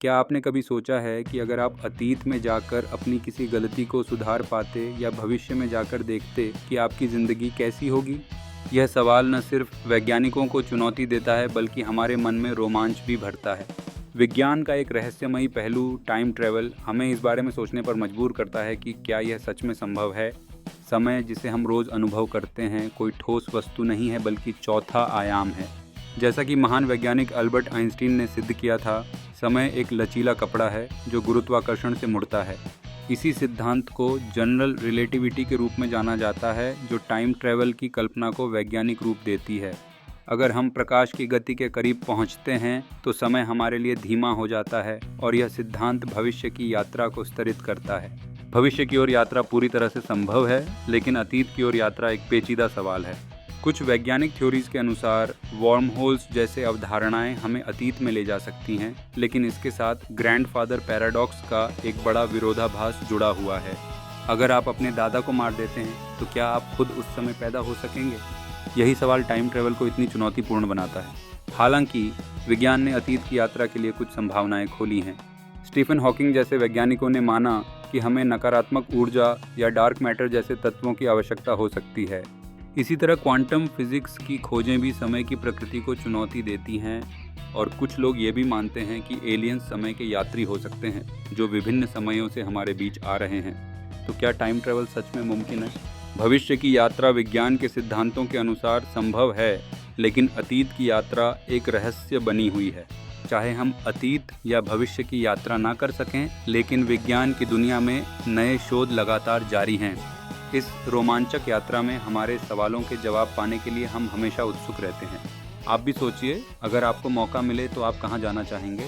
क्या आपने कभी सोचा है कि अगर आप अतीत में जाकर अपनी किसी गलती को सुधार पाते या भविष्य में जाकर देखते कि आपकी ज़िंदगी कैसी होगी? यह सवाल न सिर्फ वैज्ञानिकों को चुनौती देता है बल्कि हमारे मन में रोमांच भी भरता है। विज्ञान का एक रहस्यमयी पहलू टाइम ट्रैवल हमें इस बारे में सोचने पर मजबूर करता है कि क्या यह सच में संभव है। समय जिसे हम रोज़ अनुभव करते हैं कोई ठोस वस्तु नहीं है बल्कि चौथा आयाम है। जैसा कि महान वैज्ञानिक अल्बर्ट आइंस्टीन ने सिद्ध किया था, समय एक लचीला कपड़ा है जो गुरुत्वाकर्षण से मुड़ता है। इसी सिद्धांत को जनरल रिलेटिविटी के रूप में जाना जाता है, जो टाइम ट्रैवल की कल्पना को वैज्ञानिक रूप देती है। अगर हम प्रकाश की गति के करीब पहुंचते हैं तो समय हमारे लिए धीमा हो जाता है और यह सिद्धांत भविष्य की यात्रा को स्तरित करता है। भविष्य की ओर यात्रा पूरी तरह से संभव है, लेकिन अतीत की ओर यात्रा एक पेचीदा सवाल है। कुछ वैज्ञानिक थ्योरीज के अनुसार वर्म होल्स जैसे अवधारणाएं हमें अतीत में ले जा सकती हैं, लेकिन इसके साथ ग्रैंडफादर पैराडॉक्स का एक बड़ा विरोधाभास जुड़ा हुआ है। अगर आप अपने दादा को मार देते हैं तो क्या आप खुद उस समय पैदा हो सकेंगे? यही सवाल टाइम ट्रैवल को इतनी चुनौतीपूर्ण बनाता है। हालांकि विज्ञान ने अतीत की यात्रा के लिए कुछ संभावनाएं खोली हैं। स्टीफन हॉकिंग जैसे वैज्ञानिकों ने माना कि हमें नकारात्मक ऊर्जा या डार्क मैटर जैसे तत्वों की आवश्यकता हो सकती है। इसी तरह क्वांटम फिजिक्स की खोजें भी समय की प्रकृति को चुनौती देती हैं, और कुछ लोग ये भी मानते हैं कि एलियंस समय के यात्री हो सकते हैं जो विभिन्न समयों से हमारे बीच आ रहे हैं। तो क्या टाइम ट्रैवल सच में मुमकिन है? भविष्य की यात्रा विज्ञान के सिद्धांतों के अनुसार संभव है, लेकिन अतीत की यात्रा एक रहस्य बनी हुई है। चाहे हम अतीत या भविष्य की यात्रा ना कर सकें, लेकिन विज्ञान की दुनिया में नए शोध लगातार जारी हैं। इस रोमांचक यात्रा में हमारे सवालों के जवाब पाने के लिए हम हमेशा उत्सुक रहते हैं। आप भी सोचिए, अगर आपको मौका मिले तो आप कहाँ जाना चाहेंगे?